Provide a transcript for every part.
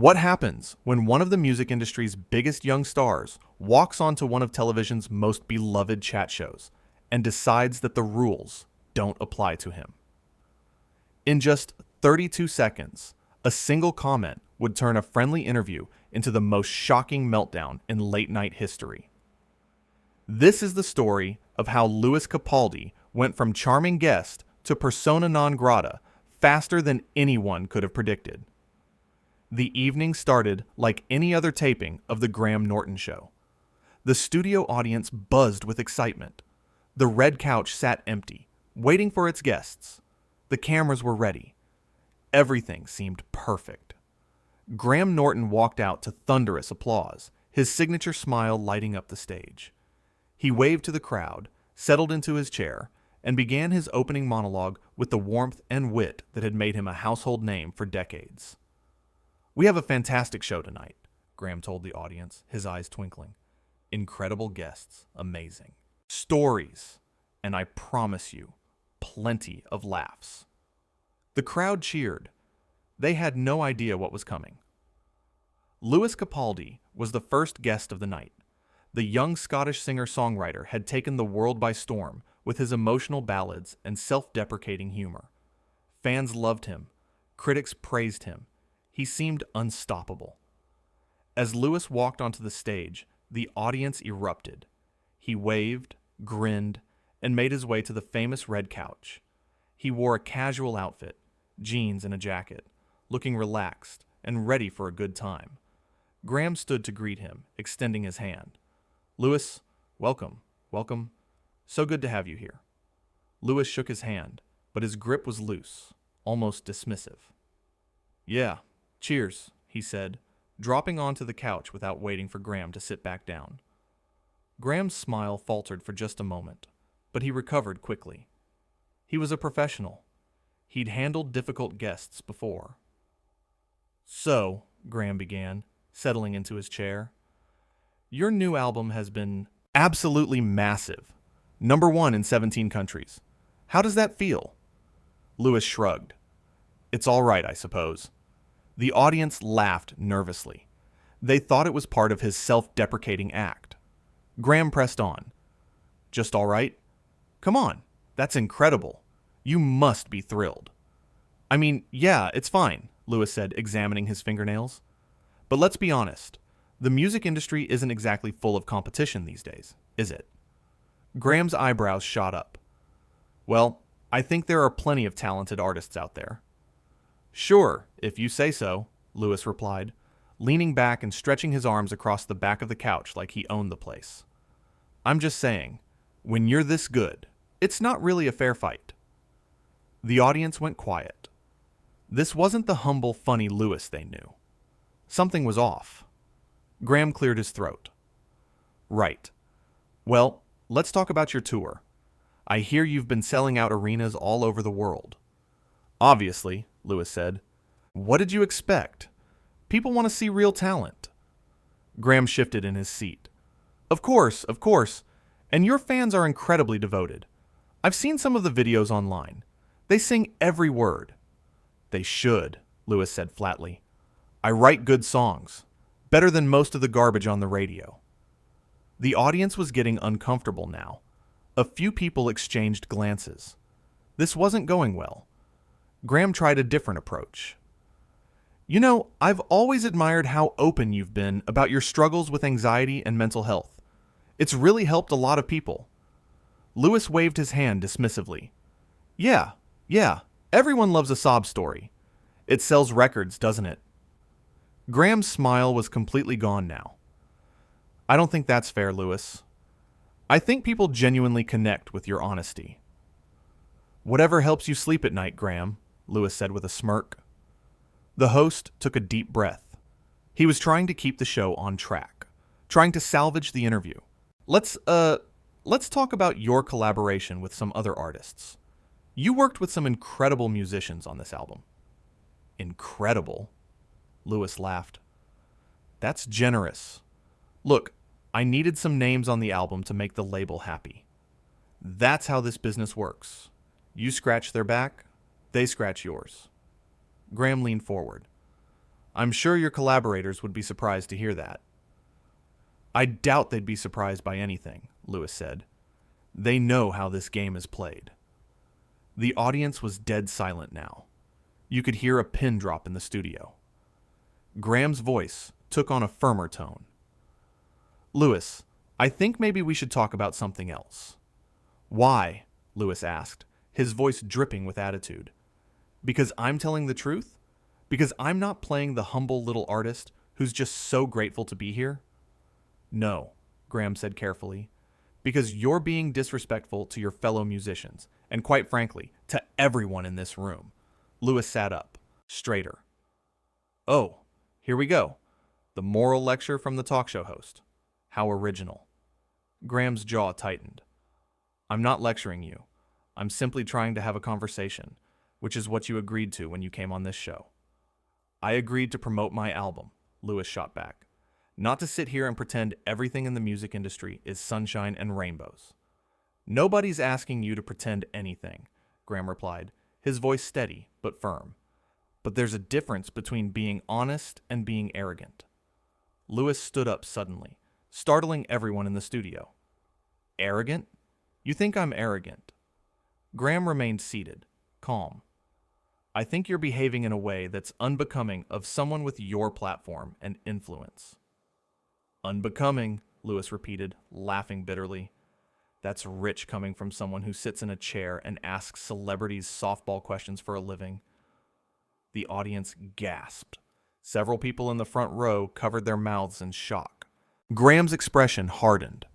What happens when one of the music industry's biggest young stars walks onto one of television's most beloved chat shows and decides that the rules don't apply to him? In just 32 seconds, a single comment would turn a friendly interview into the most shocking meltdown in late-night history. This is the story of how Louis Capaldi went from charming guest to persona non grata faster than anyone could have predicted. The evening started like any other taping of the Graham Norton show. The studio audience buzzed with excitement. The red couch sat empty, waiting for its guests. The cameras were ready. Everything seemed perfect. Graham Norton walked out to thunderous applause, his signature smile lighting up the stage. He waved to the crowd, settled into his chair, and began his opening monologue with the warmth and wit that had made him a household name for decades. "We have a fantastic show tonight," Graham told the audience, his eyes twinkling. "Incredible guests, amazing. Stories, and I promise you, plenty of laughs." The crowd cheered. They had no idea what was coming. Louis Capaldi was the first guest of the night. The young Scottish singer-songwriter had taken the world by storm with his emotional ballads and self-deprecating humor. Fans loved him. Critics praised him. He seemed unstoppable. As Louis walked onto the stage, the audience erupted. He waved, grinned, and made his way to the famous red couch. He wore a casual outfit, jeans and a jacket, looking relaxed and ready for a good time. Graham stood to greet him, extending his hand. "Louis, welcome, welcome. So good to have you here." Louis shook his hand, but his grip was loose, almost dismissive. "Yeah, cheers," he said, dropping onto the couch without waiting for Graham to sit back down. Graham's smile faltered for just a moment, but he recovered quickly. He was a professional. He'd handled difficult guests before. "So," Graham began, settling into his chair, "your new album has been absolutely massive. #1 in 17 countries. How does that feel?" Louis shrugged. "It's all right, I suppose." The audience laughed nervously. They thought it was part of his self-deprecating act. Graham pressed on. "Just all right? Come on, that's incredible. You must be thrilled." "I mean, yeah, it's fine," Louis said, examining his fingernails. "But let's be honest. The music industry isn't exactly full of competition these days, is it?" Graham's eyebrows shot up. "Well, I think there are plenty of talented artists out there." "Sure, if you say so," Louis replied, leaning back and stretching his arms across the back of the couch like he owned the place. "I'm just saying, when you're this good, it's not really a fair fight." The audience went quiet. This wasn't the humble, funny Louis they knew. Something was off. Graham cleared his throat. "Right. Well, let's talk about your tour. I hear you've been selling out arenas all over the world." "Obviously," Louis said. "What did you expect? People want to see real talent." Graham shifted in his seat. Of course. And your fans are incredibly devoted. I've seen some of the videos online. They sing every word." "They should," Louis said flatly. "I write good songs. Better than most of the garbage on the radio." The audience was getting uncomfortable now. A few people exchanged glances. This wasn't going well. Graham tried a different approach. "You know, I've always admired how open you've been about your struggles with anxiety and mental health. It's really helped a lot of people." Louis waved his hand dismissively. Yeah, everyone loves a sob story. It sells records, doesn't it?" Graham's smile was completely gone now. "I don't think that's fair, Louis. I think people genuinely connect with your honesty." "Whatever helps you sleep at night, Graham," Louis said with a smirk. The host took a deep breath. He was trying to keep the show on track, trying to salvage the interview. Let's talk about your collaboration with some other artists. You worked with some incredible musicians on this album." "Incredible?" Louis laughed. "That's generous. Look, I needed some names on the album to make the label happy. That's how this business works. You scratch their back, they scratch yours." Graham leaned forward. I'm sure your collaborators would be surprised to hear that. I doubt they'd be surprised by anything, Lewis said. They know how this game is played. The audience was dead silent now. You could hear a pin drop in the studio. Graham's voice took on a firmer tone. Lewis, I think maybe we should talk about something else. Why? Lewis asked, his voice dripping with attitude. Because I'm telling the truth? Because I'm not playing the humble little artist who's just so grateful to be here? No, Graham said carefully. Because you're being disrespectful to your fellow musicians, and quite frankly, to everyone in this room. Lewis sat up, straighter. Oh, here we go. The moral lecture from the talk show host. How original. Graham's jaw tightened. I'm not lecturing you. I'm simply trying to have a conversation, which is what you agreed to when you came on this show. I agreed to promote my album, Lewis shot back. Not to sit here and pretend everything in the music industry is sunshine and rainbows. Nobody's asking you to pretend anything, Graham replied, his voice steady but firm. But there's a difference between being honest and being arrogant. Lewis stood up suddenly, startling everyone in the studio. Arrogant? You think I'm arrogant? Graham remained seated, calm. I think you're behaving in a way that's unbecoming of someone with your platform and influence. Unbecoming, Lewis repeated, laughing bitterly. That's rich coming from someone who sits in a chair and asks celebrities softball questions for a living. The audience gasped. Several people in the front row covered their mouths in shock. Graham's expression hardened.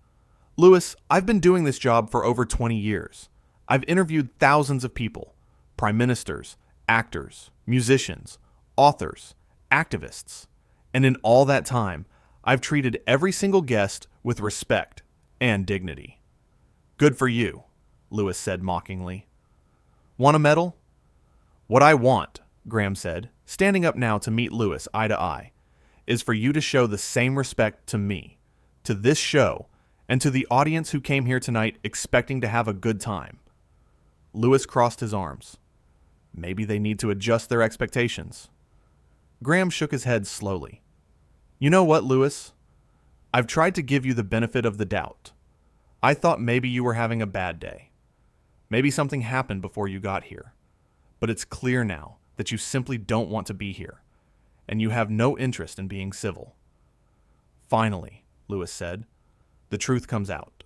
Lewis, I've been doing this job for over 20 years. I've interviewed thousands of people, prime ministers, actors, musicians, authors, activists. And in all that time, I've treated every single guest with respect and dignity. Good for you, Lewis said mockingly. Want a medal? What I want, Graham said, standing up now to meet Lewis eye to eye, is for you to show the same respect to me, to this show, and to the audience who came here tonight expecting to have a good time. Lewis crossed his arms. Maybe they need to adjust their expectations. Graham shook his head slowly. You know what, Lewis? I've tried to give you the benefit of the doubt. I thought maybe you were having a bad day. Maybe something happened before you got here. But it's clear now that you simply don't want to be here, and you have no interest in being civil. Finally, Lewis said, the truth comes out.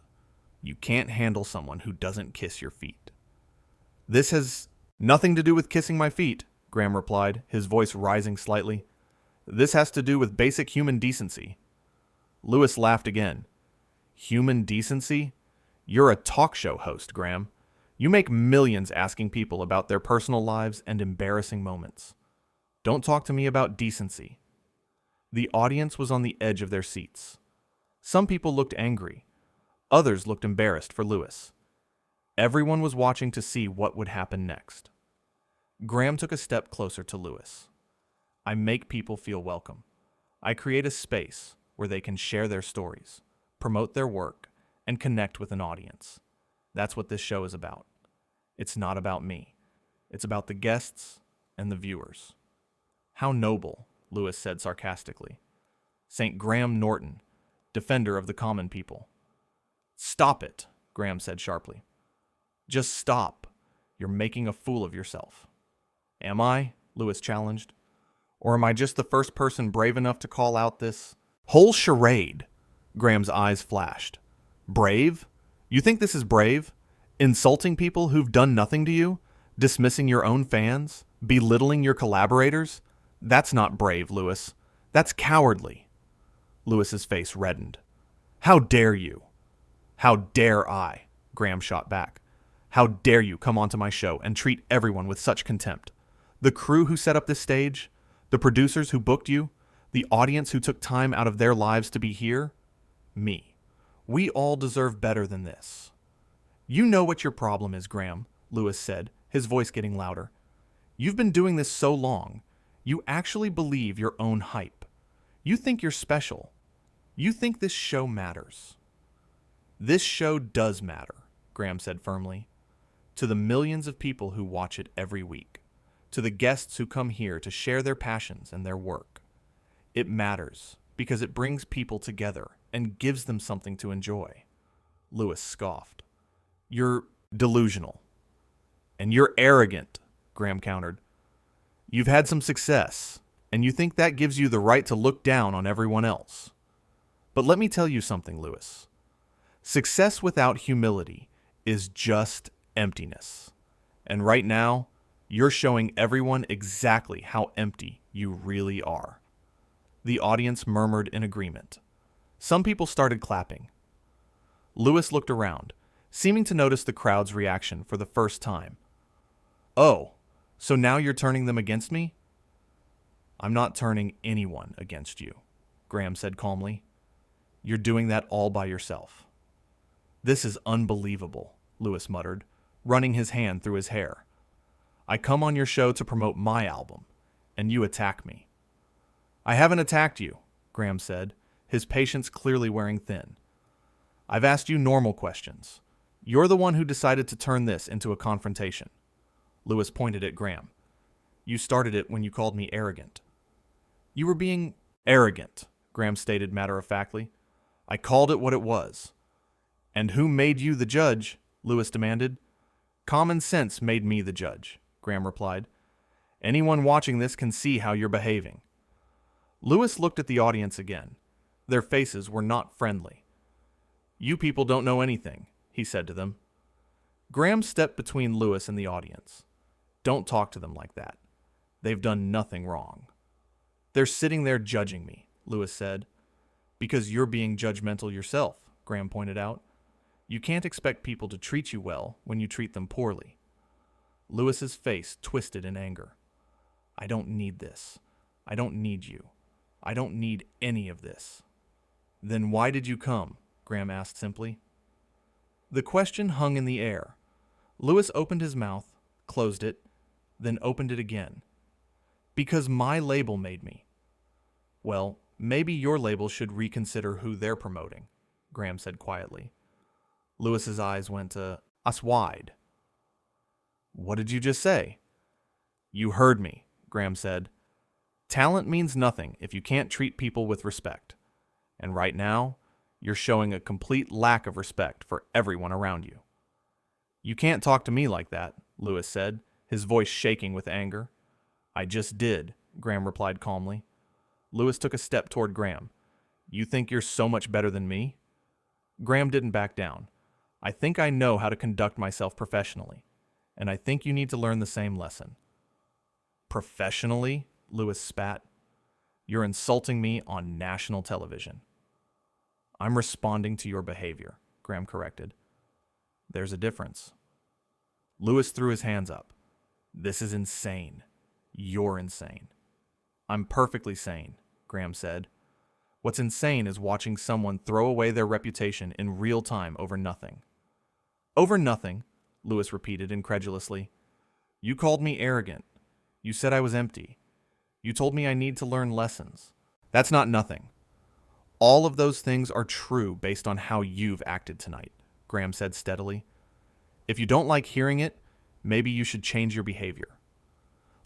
You can't handle someone who doesn't kiss your feet. This has nothing to do with kissing my feet, Graham replied, his voice rising slightly. This has to do with basic human decency. Lewis laughed again. Human decency? You're a talk show host, Graham. You make millions asking people about their personal lives and embarrassing moments. Don't talk to me about decency. The audience was on the edge of their seats. Some people looked angry. Others looked embarrassed for Lewis. Everyone was watching to see what would happen next. Graham took a step closer to Lewis. I make people feel welcome. I create a space where they can share their stories, promote their work, and connect with an audience. That's what this show is about. It's not about me. It's about the guests and the viewers. How noble, Lewis said sarcastically. St. Graham Norton, defender of the common people. Stop it, Graham said sharply. Just stop. You're making a fool of yourself. Am I? Lewis challenged. Or am I just the first person brave enough to call out this whole charade? Graham's eyes flashed. Brave? You think this is brave? Insulting people who've done nothing to you? Dismissing your own fans? Belittling your collaborators? That's not brave, Lewis. That's cowardly. Lewis's face reddened. How dare you? How dare I? Graham shot back. How dare you come onto my show and treat everyone with such contempt? The crew who set up this stage? The producers who booked you? The audience who took time out of their lives to be here? Me. We all deserve better than this. You know what your problem is, Graham, Lewis said, his voice getting louder. You've been doing this so long. You actually believe your own hype. You think you're special. You think this show matters. This show does matter, Graham said firmly. To the millions of people who watch it every week. To the guests who come here to share their passions and their work. It matters because it brings people together and gives them something to enjoy. Lewis scoffed. You're delusional. And you're arrogant, Graham countered. You've had some success, and you think that gives you the right to look down on everyone else. But let me tell you something, Lewis. Success without humility is just emptiness. And right now, you're showing everyone exactly how empty you really are. The audience murmured in agreement. Some people started clapping. Lewis looked around, seeming to notice the crowd's reaction for the first time. Oh, so now you're turning them against me? I'm not turning anyone against you, Graham said calmly. You're doing that all by yourself. This is unbelievable, Lewis muttered, running his hand through his hair. I come on your show to promote my album, and you attack me. I haven't attacked you, Graham said, his patience clearly wearing thin. I've asked you normal questions. You're the one who decided to turn this into a confrontation. Lewis pointed at Graham. You started it when you called me arrogant. You were being arrogant, Graham stated matter-of-factly. I called it what it was. And who made you the judge? Lewis demanded. Common sense made me the judge, Graham replied. Anyone watching this can see how you're behaving. Lewis looked at the audience again. Their faces were not friendly. You people don't know anything, he said to them. Graham stepped between Lewis and the audience. Don't talk to them like that. They've done nothing wrong. They're sitting there judging me, Lewis said. Because you're being judgmental yourself, Graham pointed out. You can't expect people to treat you well when you treat them poorly. Lewis's face twisted in anger. I don't need this. I don't need you. I don't need any of this. Then why did you come? Graham asked simply. The question hung in the air. Lewis opened his mouth, closed it, then opened it again. Because my label made me. Well, maybe your label should reconsider who they're promoting, Graham said quietly. Lewis's eyes went us wide. What did you just say? You heard me, Graham said. Talent means nothing if you can't treat people with respect. And right now, you're showing a complete lack of respect for everyone around you. You can't talk to me like that, Lewis said, his voice shaking with anger. I just did, Graham replied calmly. Lewis took a step toward Graham. You think you're so much better than me? Graham didn't back down. I think I know how to conduct myself professionally, and I think you need to learn the same lesson. Professionally? Lewis spat. You're insulting me on national television. I'm responding to your behavior, Graham corrected. There's a difference. Lewis threw his hands up. This is insane. You're insane. I'm perfectly sane, Graham said. What's insane is watching someone throw away their reputation in real time over nothing. Over nothing, Lewis repeated incredulously. You called me arrogant. You said I was empty. You told me I need to learn lessons. That's not nothing. All of those things are true based on how you've acted tonight, Graham said steadily. If you don't like hearing it, maybe you should change your behavior.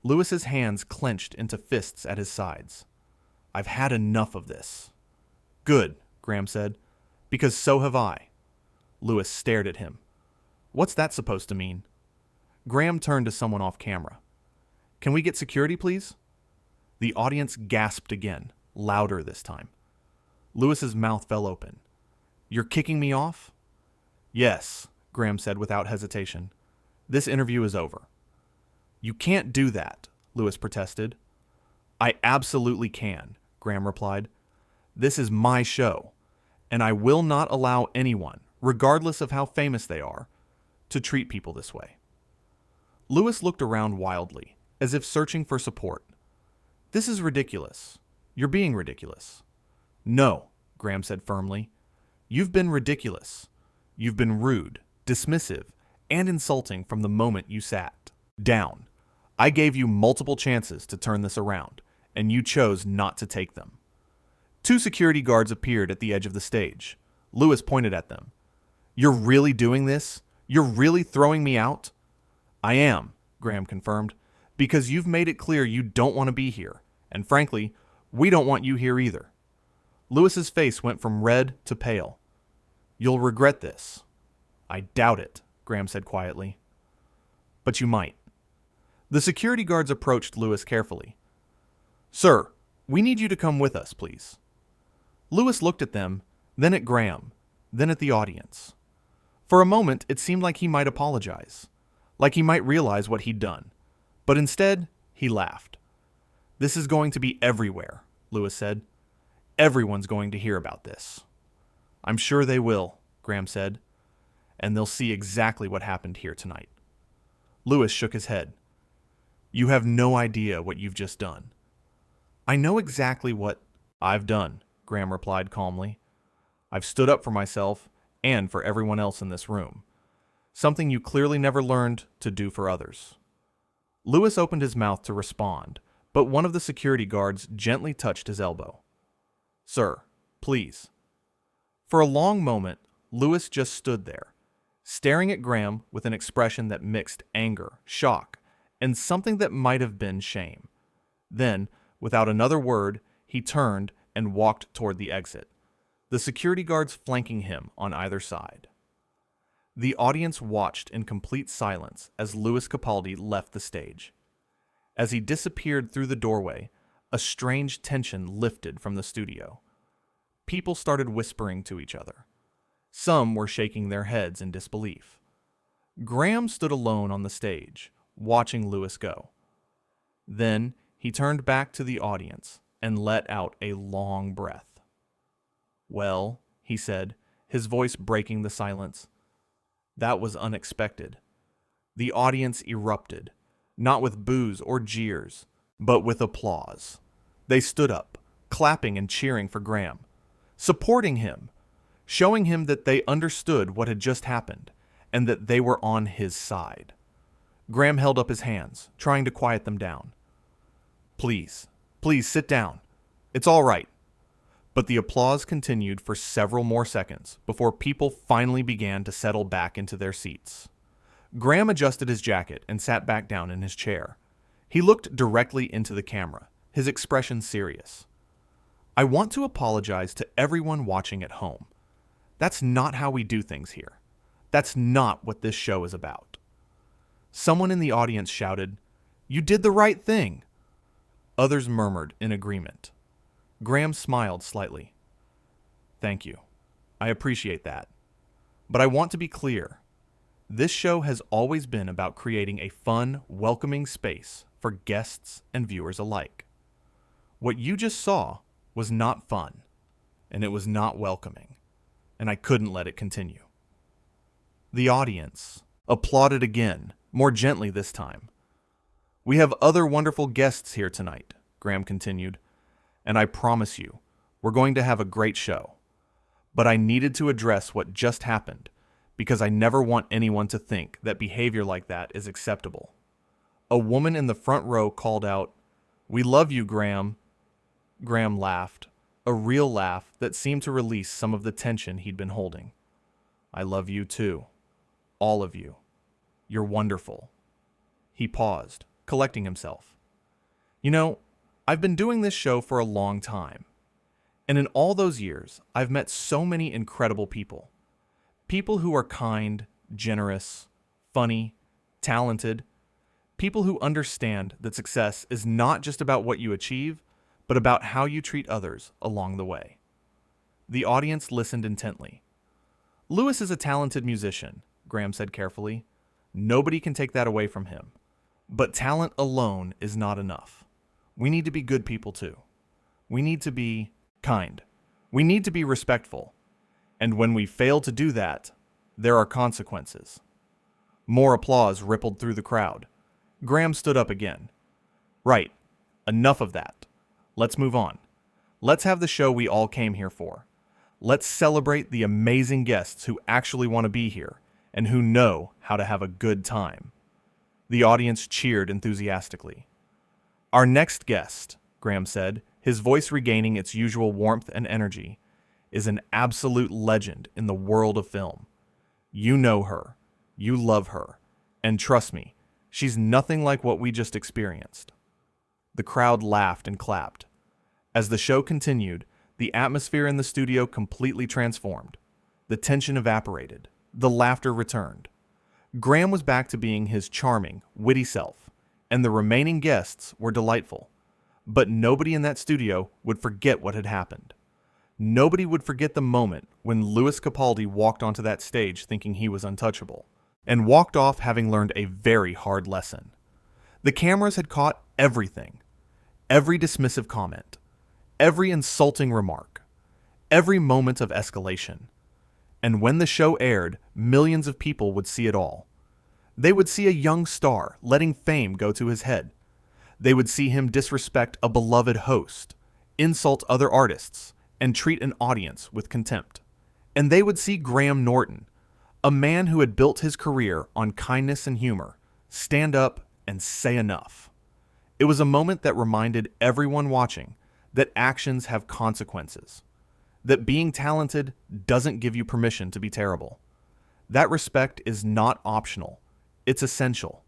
Lewis's hands clenched into fists at his sides. I've had enough of this. Good, Graham said, because so have I. Lewis stared at him. What's that supposed to mean? Graham turned to someone off camera. Can we get security, please? The audience gasped again, louder this time. Lewis's mouth fell open. You're kicking me off? Yes, Graham said without hesitation. This interview is over. You can't do that, Lewis protested. I absolutely can, Graham replied. This is my show, and I will not allow anyone, regardless of how famous they are, to treat people this way. Lewis looked around wildly, as if searching for support. This is ridiculous. You're being ridiculous. No, Graham said firmly. You've been ridiculous. You've been rude, dismissive, and insulting from the moment you sat down. I gave you multiple chances to turn this around, and you chose not to take them. 2 security guards appeared at the edge of the stage. Lewis pointed at them. You're really doing this? You're really throwing me out? I am, Graham confirmed, because you've made it clear you don't want to be here, and frankly, We don't want you here either. Lewis's face went from red to pale. You'll regret this. I doubt it, Graham said quietly. But you might. The security guards approached Lewis carefully. Sir, we need you to come with us, please. Lewis looked at them, then at Graham, then at the audience. For a moment, it seemed like he might apologize, like he might realize what he'd done. But instead, he laughed. This is going to be everywhere, Lewis said. Everyone's going to hear about this. I'm sure they will, Graham said, and they'll see exactly what happened here tonight. Lewis shook his head. You have no idea what you've just done. I know exactly what I've done, Graham replied calmly. I've stood up for myself and for everyone else in this room. Something you clearly never learned to do for others. Lewis opened his mouth to respond, but one of the security guards gently touched his elbow. Sir, please. For a long moment, Lewis just stood there, staring at Graham with an expression that mixed anger, shock, and something that might have been shame. Then, without another word, he turned and walked toward the exit, the security guards flanking him on either side. The audience watched in complete silence as Louis Capaldi left the stage. As he disappeared through the doorway, a strange tension lifted from the studio. People started whispering to each other. Some were shaking their heads in disbelief. Graham stood alone on the stage, watching Lewis go. Then he turned back to the audience and let out a long breath. Well, he said, his voice breaking the silence. That was unexpected. The audience erupted, not with boos or jeers, but with applause. They stood up, clapping and cheering for Graham, supporting him, showing him that they understood what had just happened and that they were on his side. Graham held up his hands, trying to quiet them down. Please sit down. It's all right. But the applause continued for several more seconds before people finally began to settle back into their seats. Graham adjusted his jacket and sat back down in his chair. He looked directly into the camera, his expression serious. I want to apologize to everyone watching at home. That's not how we do things here. That's not what this show is about. Someone in the audience shouted, "You did the right thing!" Others murmured in agreement. Graham smiled slightly. Thank you. I appreciate that. But I want to be clear. This show has always been about creating a fun, welcoming space for guests and viewers alike. What you just saw was not fun, and it was not welcoming, and I couldn't let it continue. The audience applauded again, more gently this time. We have other wonderful guests here tonight, Graham continued, and I promise you, we're going to have a great show. But I needed to address what just happened, because I never want anyone to think that behavior like that is acceptable. A woman in the front row called out, "We love you, Graham." Graham laughed, a real laugh that seemed to release some of the tension he'd been holding. I love you too. All of you. You're wonderful. He paused, collecting himself. You know, I've been doing this show for a long time. And in all those years, I've met so many incredible people. People who are kind, generous, funny, talented. People who understand that success is not just about what you achieve, but about how you treat others along the way. The audience listened intently. Lewis is a talented musician, Graham said carefully. Nobody can take that away from him. But talent alone is not enough. We need to be good people too. We need to be kind. We need to be respectful. And when we fail to do that, there are consequences. More applause rippled through the crowd. Graham stood up again. Right, enough of that. Let's move on. Let's have the show we all came here for. Let's celebrate the amazing guests who actually want to be here and who know how to have a good time. The audience cheered enthusiastically. Our next guest, Graham said, his voice regaining its usual warmth and energy, is an absolute legend in the world of film. You know her, you love her, and trust me, she's nothing like what we just experienced. The crowd laughed and clapped. As the show continued, the atmosphere in the studio completely transformed. The tension evaporated. The laughter returned. Graham was back to being his charming, witty self, and the remaining guests were delightful. But nobody in that studio would forget what had happened. Nobody would forget the moment when Louis Capaldi walked onto that stage thinking he was untouchable, and walked off having learned a very hard lesson. The cameras had caught everything. Every dismissive comment. Every insulting remark. Every moment of escalation. And when the show aired, millions of people would see it all. They would see a young star letting fame go to his head. They would see him disrespect a beloved host, insult other artists, and treat an audience with contempt. And they would see Graham Norton, a man who had built his career on kindness and humor, stand up and say enough. It was a moment that reminded everyone watching that actions have consequences, that being talented doesn't give you permission to be terrible. That respect is not optional, it's essential.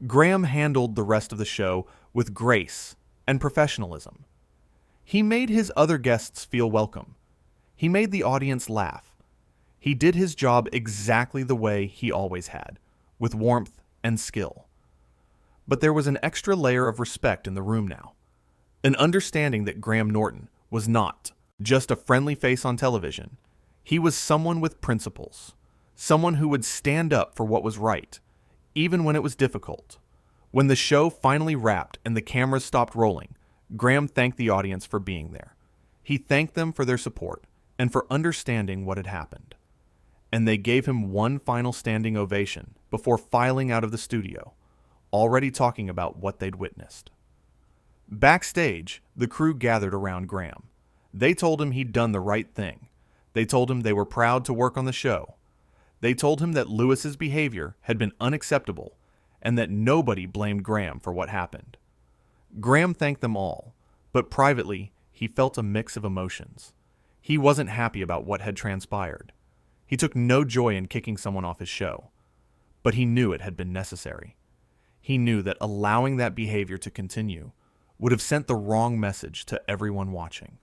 Graham handled the rest of the show with grace and professionalism. He made his other guests feel welcome. He made the audience laugh. He did his job exactly the way he always had, with warmth and skill. But there was an extra layer of respect in the room now, an understanding that Graham Norton was not just a friendly face on television. He was someone with principles, someone who would stand up for what was right, even when it was difficult. When the show finally wrapped and the cameras stopped rolling, Graham thanked the audience for being there. He thanked them for their support and for understanding what had happened. And they gave him one final standing ovation before filing out of the studio, already talking about what they'd witnessed. Backstage, the crew gathered around Graham. They told him he'd done the right thing. They told him they were proud to work on the show. They told him that Louis's behavior had been unacceptable and that nobody blamed Graham for what happened. Graham thanked them all, but privately, he felt a mix of emotions. He wasn't happy about what had transpired. He took no joy in kicking someone off his show, but he knew it had been necessary. He knew that allowing that behavior to continue would have sent the wrong message to everyone watching.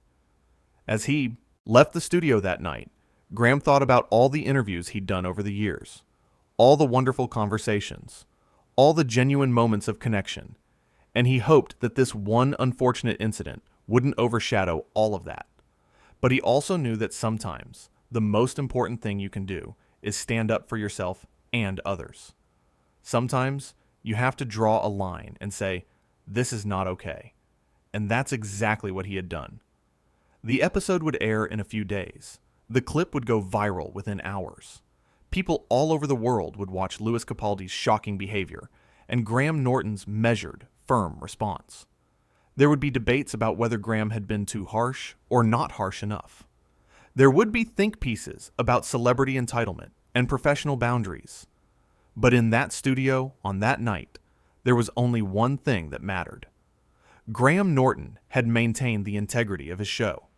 As he left the studio that night, Graham thought about all the interviews he'd done over the years, all the wonderful conversations, all the genuine moments of connection, and he hoped that this one unfortunate incident wouldn't overshadow all of that. But he also knew that sometimes the most important thing you can do is stand up for yourself and others. Sometimes you have to draw a line and say, this is not okay. And that's exactly what he had done. The episode would air in a few days. The clip would go viral within hours. People all over the world would watch Louis Capaldi's shocking behavior and Graham Norton's measured, firm response. There would be debates about whether Graham had been too harsh or not harsh enough. There would be think pieces about celebrity entitlement and professional boundaries. But in that studio, on that night, there was only one thing that mattered. Graham Norton had maintained the integrity of his show.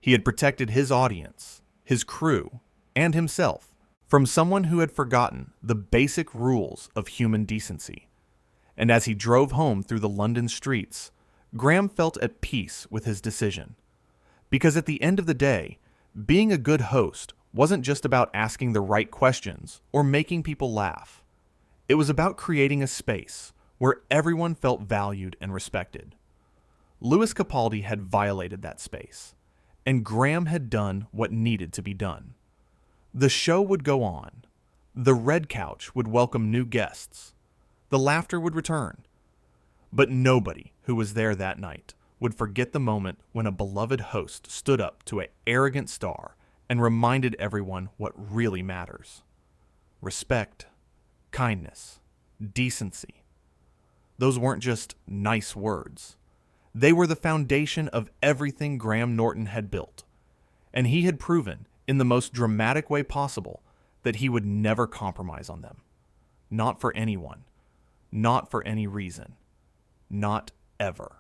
He had protected his audience, his crew, and himself from someone who had forgotten the basic rules of human decency. And as he drove home through the London streets, Graham felt at peace with his decision. Because at the end of the day, being a good host wasn't just about asking the right questions or making people laugh. It was about creating a space where everyone felt valued and respected. Louis Capaldi had violated that space, and Graham had done what needed to be done. The show would go on. The red couch would welcome new guests. The laughter would return. But nobody who was there that night would forget the moment when a beloved host stood up to an arrogant star and reminded everyone what really matters. Respect, kindness, decency. Those weren't just nice words. They were the foundation of everything Graham Norton had built, and he had proven in the most dramatic way possible that he would never compromise on them. Not for anyone. Not for any reason. Not ever.